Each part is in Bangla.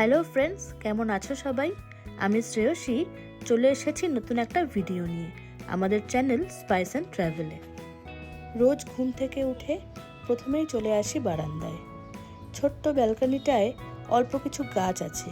হ্যালো ফ্রেন্ডস, কেমন আছো সবাই? আমি শ্রেয়সী চলে এসেছি নতুন একটা ভিডিও নিয়ে আমাদের চ্যানেল স্পাইস অ্যান্ড ট্রাভেলে। রোজ ঘুম থেকে উঠে প্রথমেই চলে আসি বারান্দায়। ছোট্ট ব্যালকনিটায় অল্প কিছু গাছ আছে,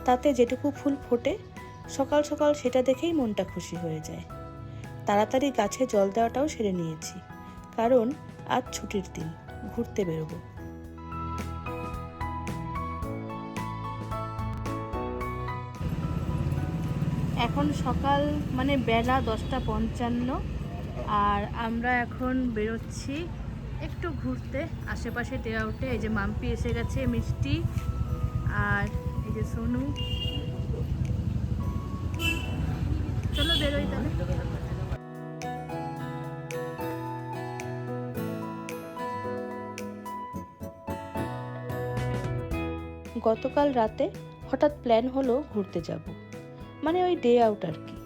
তাতে যেটুকু ফুল ফোটে সকাল সকাল সেটা দেখেই মনটা খুশি হয়ে যায়। তাড়াতাড়ি গাছে জল দেওয়াটাও সেরে নিয়েছি, কারণ আজ ছুটির দিন, ঘুরতে বেরোবো। এখন সকাল বেলা 10:55, আর আমরা এখন বেরোচ্ছি একটু ঘুরতে আশেপাশে ডে আউটে। এই যে মাম্পি এসে গেছে, মিষ্টি, আর এই যে সোনু। চলো বেরোই তাহলে। গতকাল রাতে হঠাৎ প্ল্যান হলো ঘুরতে যাব, ওই ডে আউট আর কি।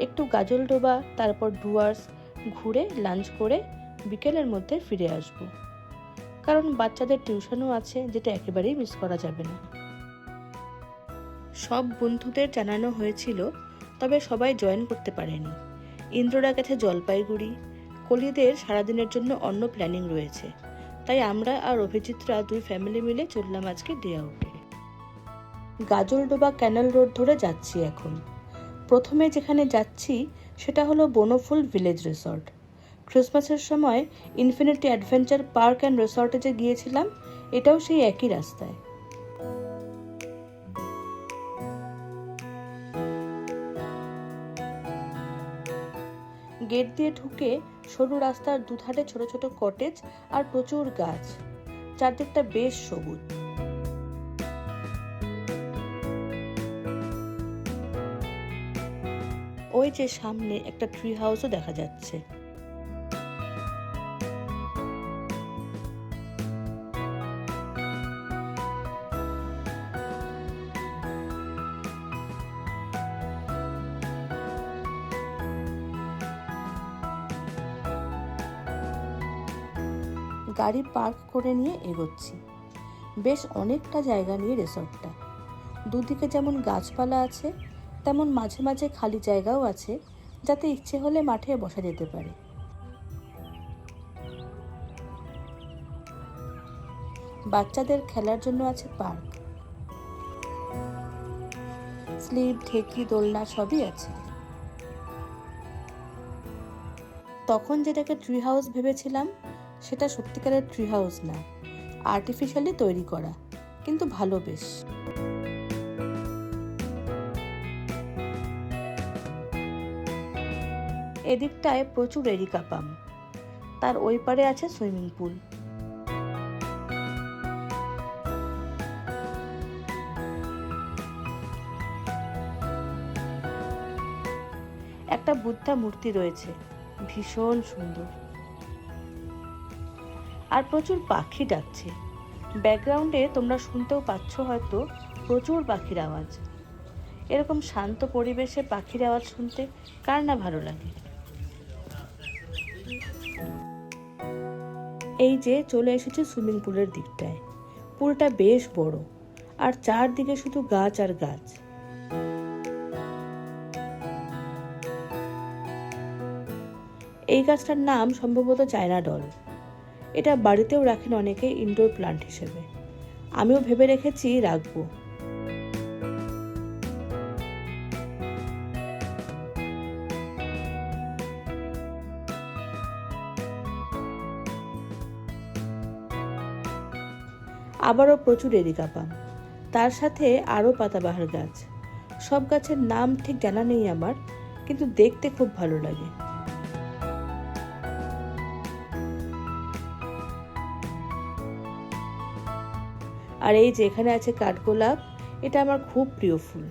একটু গাজলডোবা, তারপর ডুয়ার্স ঘুরে লাঞ্চ করে বিকেলের মধ্যে ফিরে আসব, কারণ বাচ্চাদের টিউশনও আছে, যেটা একেবারেই মিস করা যাবে না। সব বন্ধুদের জানানো হয়েছিল, তবে সবাই জয়েন করতে পারেনি। ইন্দ্ররা গেছে জলপাইগুড়ি, কলিদের সারাদিনের জন্য অন্য প্ল্যানিং রয়েছে, তাই আমরা আর অভিজিৎরা দুই ফ্যামিলি মিলে চললাম আজকে ডে আউটে। গাজলডোবা ক্যানেল রোড ধরে যাচ্ছি এখন। প্রথমে যেখানে যাচ্ছি সেটা হলো বনফুল ভিলেজ রিসর্ট। ক্রিসমাসের সময় ইনফিনিটি অ্যাডভেঞ্চার পার্ক অ্যান্ড রিসর্টে যে গিয়েছিলাম, এটাও সেই একই রাস্তায়। গেট দিয়ে ঢুকে সরু রাস্তার দুধারে ছোট ছোট কটেজ আর প্রচুর গাছ, চারদিকটা বেশ সবুজ। ওই যে সামনে একটা ট্রি হাউসও দেখা যাচ্ছে। গাড়ি পার্ক করে নিয়ে এগোচ্ছি। বেশ অনেকটা জায়গা নিয়ে রিসর্টটা। দুদিকে যেমন গাছপালা আছে, তেমন মাঝে মাঝে খালি জায়গাও আছে, যাতে ইচ্ছে হলে মাঠে বসা যেতে পারে। বাচ্চাদের খেলার জন্য আছে পার্ক, স্লিপ, ঢেকি, দোলনা সবই আছে। তখন যেটাকে ট্রি হাউস ভেবেছিলাম, সেটা সত্যিকারের ট্রি হাউস না, আর্টিফিশিয়ালি তৈরি করা, কিন্তু ভালো বেশ। এদিকটায় প্রচুর এরিকা পাম, তার ওই পারে আছে সুইমিং পুল। একটা বুদ্ধা মূর্তি রয়েছে, ভীষণ সুন্দর। আর প্রচুর পাখি ডাকছে। ব্যাকগ্রাউন্ডে তোমরা শুনতেও পাচ্ছ হয়তো প্রচুর পাখির আওয়াজ। এরকম শান্ত পরিবেশে পাখির আওয়াজ শুনতে কার না ভালো লাগে। এই যে চলে এসেছে সুইমিং পুলের দিকটায়। পুলটা বেশ বড়, আর চারদিকে শুধু গাছ আর গাছ। এই গাছটার নাম সম্ভবত চায়না ডল। এটা বাড়িতেও রাখেন অনেকে ইনডোর প্লান্ট হিসেবে। আমিও ভেবে রেখেছি রাখবো। আবারও প্রচুর এরিকা পাম, তার সাথে আরও পাতাবাহার গাছ। সব গাছের নাম ঠিক জানা নেই আমার, কিন্তু দেখতে খুব ভালো লাগে। আর এই যে এখানে আছে কাঠগোলাপ, এটা আমার খুব প্রিয় ফুল।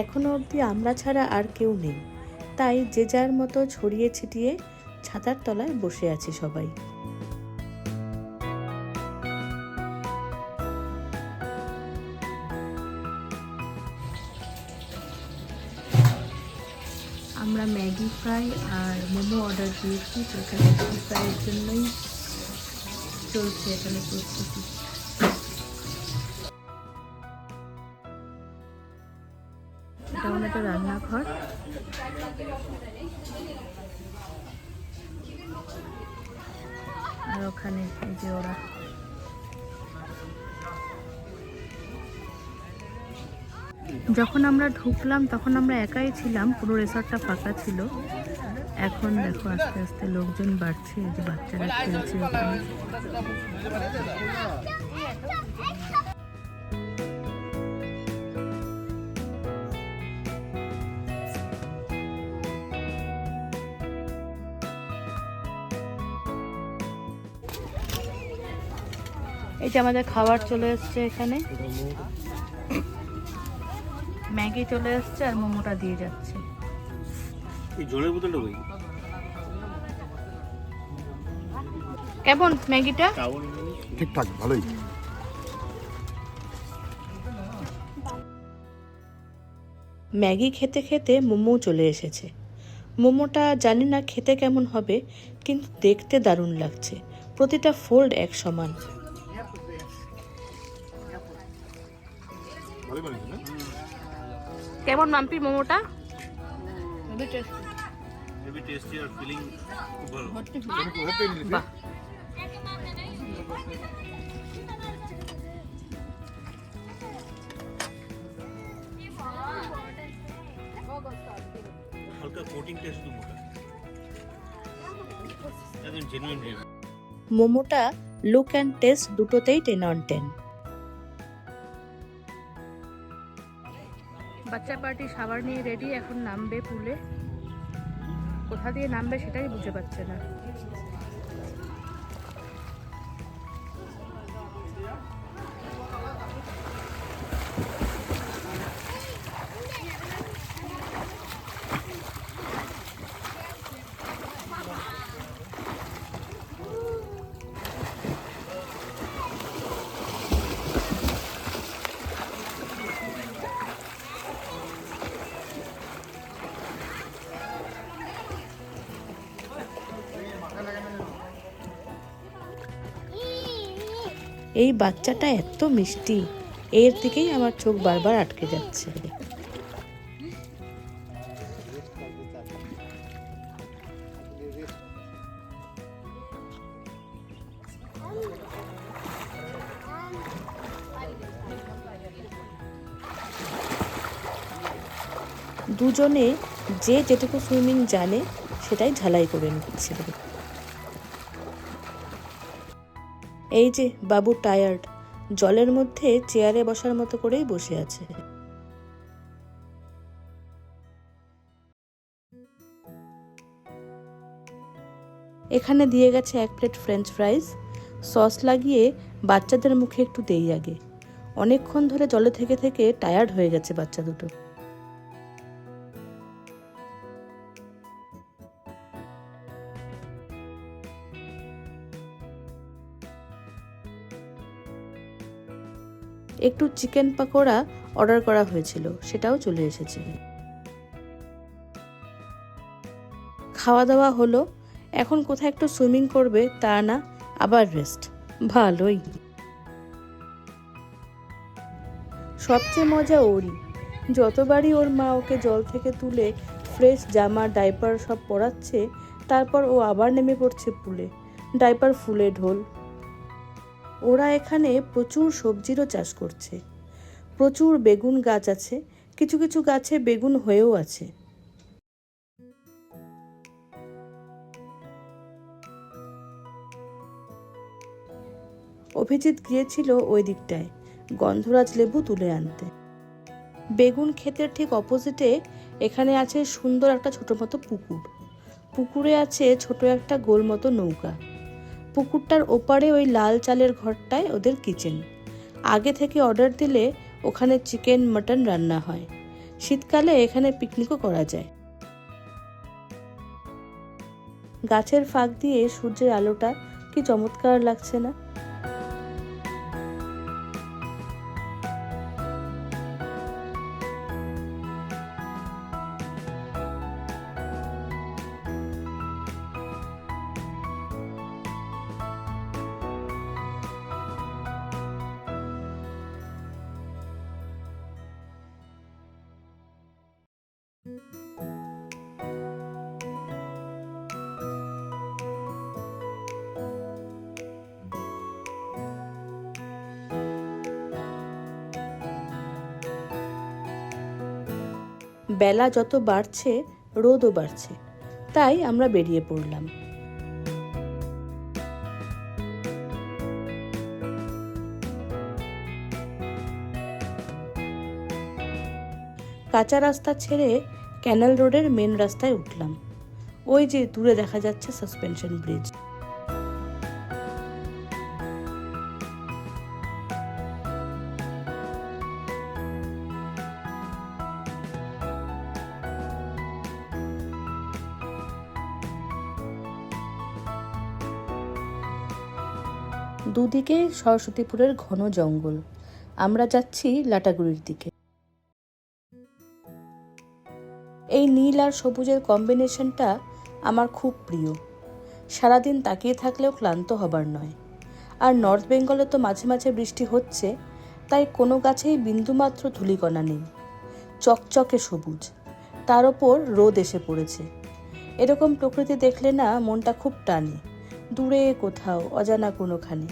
এখনো অবধি আমরা ছাড়া আর কেউ নেই, তাই যে যার মতো ছড়িয়ে ছিটিয়ে ছাতার তলায় বসে আছি সবাই। আমরা ম্যাগি ফ্রাই আর মোমো অর্ডার দিয়েছি, তো এখানে ম্যাগি ফ্রাইয়ের জন্যই চলছে এখানে প্রস্তুতি। এটা আমাদের রান্নাঘর। আর ওখানে এই যে ওরা যখন আমরা ঢুকলাম তখন আমরা একাই ছিলাম, পুরো রিসর্টটা ফাঁকা ছিল। এখন দেখো আস্তে আস্তে লোকজন বাড়ছে, এই যে বাচ্চারা খেলছে ওখানে। এই যে আমাদের খাবার চলে এসছে, এখানে ম্যাগি চলে এসছে আর মোমোটা দিয়ে যাচ্ছে। এই জলের বোতলটা কই? কেমন ম্যাগিটা? ঠিকঠাক, ভালোই। ম্যাগি খেতে খেতে মোমো চলে এসেছে। মোমোটা জানি না খেতে কেমন হবে, কিন্তু দেখতে দারুণ লাগছে, প্রতিটা ফোল্ড এক সমান। কেমন মাম্পি মোমোটা? হেভি টেস্টি আর ফিলিং খুব ভালো। বাহ, হালকা কোটিং টেস্ট তো মোটা, একদম জেনুইন। মোমোটা লুক অ্যান্ড টেস্ট দুটোতেই 10 on 10। বাচ্চা পার্টি সাবার নিয়ে রেডি, এখন নামবে পুলে। কোথা দিয়ে নামবে সেটাই বুঝতে পারছে না। এই বাচ্চাটা এত মিষ্টি, এর দিকেই আমার চোখ বারবার আটকে যাচ্ছে। দুজনে যে যেটুকু সুইমিং জানে সেটাই ঝালাই করে নিচ্ছিল। এই যে বাবু টায়ার্ড, জলের মধ্যে চেয়ারে বসার মতো করেই বসে আছে। এখানে দিয়ে গেছে 1 প্লেট ফ্রেঞ্চ ফ্রাইজ, সস লাগিয়ে বাচ্চাদের মুখে একটু দেই আগে। অনেকক্ষণ ধরে জলে থেকে থেকে টায়ার্ড হয়ে গেছে বাচ্চা দুটো। একটু চিকেন পাকোড়া অর্ডার করা হয়েছিল, সেটাও চলে এসেছে। খাওয়া দাওয়া হলো, এখন কোথায় একটু সুইমিং করবে তা না, আবার রেস্ট। ভালোই। সবচেয়ে মজা ওরই, যতবারই ওর মা ওকে জল থেকে তুলে ফ্রেশ জামা ডাইপার সব পরাচ্ছে, তারপর ও আবার নেমে পড়ছে পুলে, ডাইপার ফুলে ঢোল। ওরা এখানে প্রচুর সবজিরও চাষ করছে, প্রচুর বেগুন গাছ আছে, কিছু কিছু গাছে বেগুন হয়েও আছে। অভিজিৎ গিয়েছিল ওই দিকটায় গন্ধরাজ লেবু তুলে আনতে। বেগুন ক্ষেতের ঠিক অপোজিটে এখানে আছে সুন্দর একটা ছোট মতো পুকুর। পুকুরে আছে ছোট একটা গোল মতো নৌকা। পুকুরটার ওপারে ওই লাল চালের ঘরটায় ওদের কিচেন। আগে থেকে অর্ডার দিলে ওখানে চিকেন মাটন রান্না হয়। শীতকালে এখানে পিকনিকও করা যায়। গাছের ফাঁক দিয়ে সূর্যের আলোটা কি চমৎকার লাগছে না? বেলা যত বাড়ছে রোদও বাড়ছে, তাই আমরা বেরিয়ে পড়লাম। কাঁচা রাস্তা ছেড়ে ক্যানাল রোডের মেন রাস্তায় উঠলাম। ওই যে দূরে দেখা যাচ্ছে সাসপেনশন ব্রিজ। দুদিকে সরস্বতীপুরের ঘন জঙ্গল। আমরা যাচ্ছি লাটাগুড়ির দিকে। এই নীল আর সবুজের কম্বিনেশনটা আমার খুব প্রিয়। সারাদিন তাকিয়ে থাকলেও ক্লান্ত হবার নয়। আর নর্থ বেঙ্গলে তো মাঝে মাঝে বৃষ্টি হচ্ছে, তাই কোনো গাছেই বিন্দুমাত্র ধূলিকণা নেই। চকচকে সবুজ, তার ওপর রোদ এসে পড়েছে। এরকম প্রকৃতি দেখলে না মনটা খুব টানে, দূরে কোথাও অজানা কোনোখানে।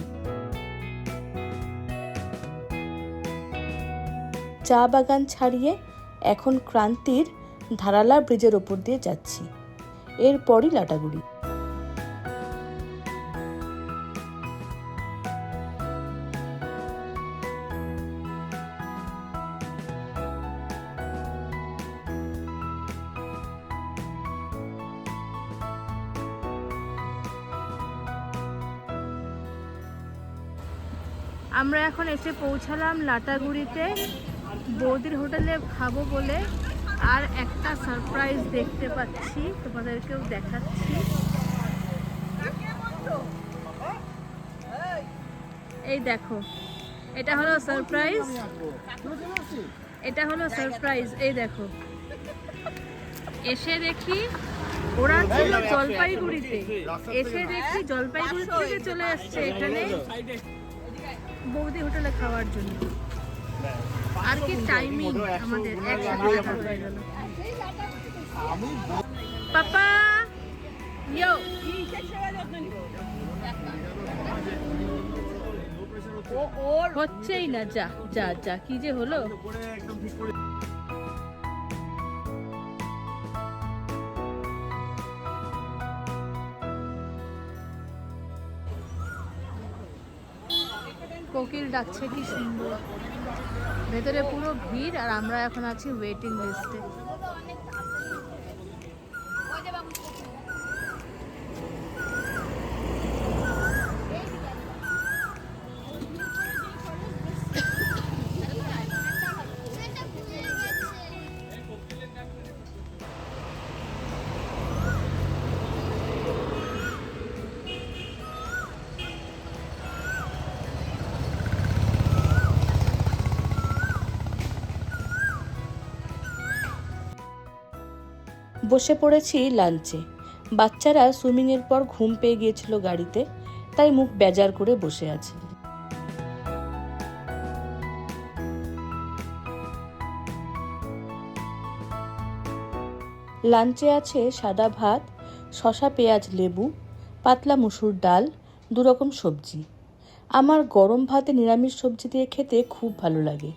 চা বাগান ছাড়িয়ে এখন ক্রান্তির ধারালা ব্রিজের ওপর দিয়ে যাচ্ছি। এরপরই লাটাগুড়ি। আমরা এখন এসে পৌঁছালাম লাটাগুড়িতে। বৌদির হোটেলে খাবো বলে আর একটা সারপ্রাইজ দেখতে পাচ্ছি, তোমাদেরকেও দেখাচ্ছি। এই দেখো, এটা হলো সারপ্রাইজ, এটা হলো সারপ্রাইজ। এই দেখো, এসে দেখি ওরা ছিল জলপাইগুড়িতে, এসে দেখি জলপাইগুড়ি থেকে চলে আসছে এখানে বৌদি হোটেলে খাওয়ার জন্য। আর কি টাইমিং আমাদের একসাথে দেখা হয়ে গেল। পাপা ইয়ো, হচ্ছেই না। যা যা যা, কি যে হলো। কোকিল ডাকছে কি সুন্দর। ভেতরে পুরো ভিড় আর আমরা এখন আছি ওয়েটিং লিস্টে। বসে পড়েছি লাঞ্চে। বাচ্চারা সুইমিংয়ের পর ঘুম পেয়ে গিয়েছিল গাড়িতে, তাই মুখ বেজার করে বসে আছে। লাঞ্চে আছে সাদা ভাত, শসা পেঁয়াজ লেবু, পাতলা মুসুর ডাল, 2 রকম সবজি। আমার গরম ভাতে নিরামিষ সবজি দিয়ে খেতে খুব ভালো লাগে।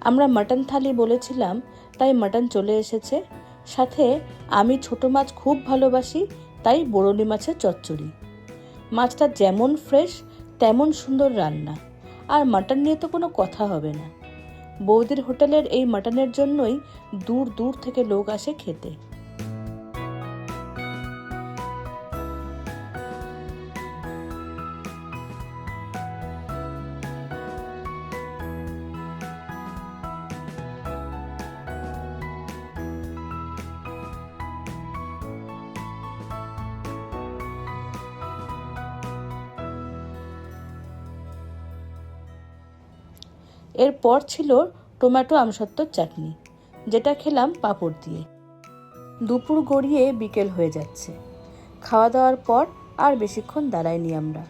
আমরা মাটন থালি বলেছিলাম, তাই মাটন চলে এসেছে। সাথে আমি ছোট মাছ খুব ভালোবাসি, তাই বরলি মাছের চচ্চড়ি। মাছটা যেমন ফ্রেশ তেমন সুন্দর রান্না, আর মাটন নিয়ে তো কোনো কথা হবে না। বৌদির হোটেলের এই মাটনের জন্যই দূর দূর থেকে লোক আসে খেতে। এরপর ছিল টমেটো আমসত্ত্বর চাটনি, যেটা খেলাম পাঁপড় দিয়ে। দুপুর গড়িয়ে বিকেল হয়ে যাচ্ছে। খাওয়া দাওয়ার পর আর বেশিক্ষণ দাঁড়াইনি আমরা।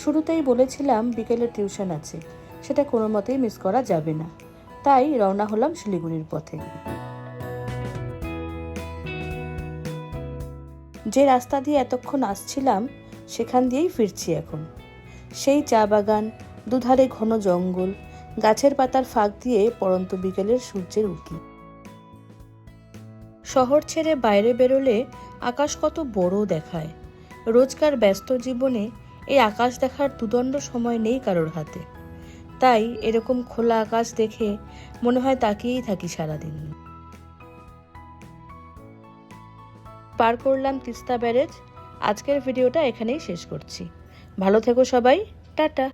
শুরুতেই বলেছিলাম বিকেলে টিউশন আছে, সেটা কোনো মতেই মিস করা যাবে না, তাই রওনা হলাম শিলিগুড়ির পথে। যে রাস্তা দিয়ে এতক্ষণ আসছিলাম সেখান দিয়েই ফিরছি এখন। সেই চা বাগান, দুধারে ঘন জঙ্গল, গাছের পাতার ফাঁক দিয়ে পড়ন্ত বিকেলের সূর্যের উঁকি। শহর ছেড়ে বাইরে বেরোলে আকাশ কত বড় দেখায়। রোজকার ব্যস্ত জীবনে এই আকাশ দেখার দুদণ্ড সময় নেই কারোর হাতে, তাই এরকম খোলা আকাশ দেখে মনে হয় তাকিয়েই থাকি সারাদিন। পার করলাম তিস্তা ব্যারেজ। আজকের ভিডিওটা এখানেই শেষ করছি। ভালো থেকো সবাই, টাটা।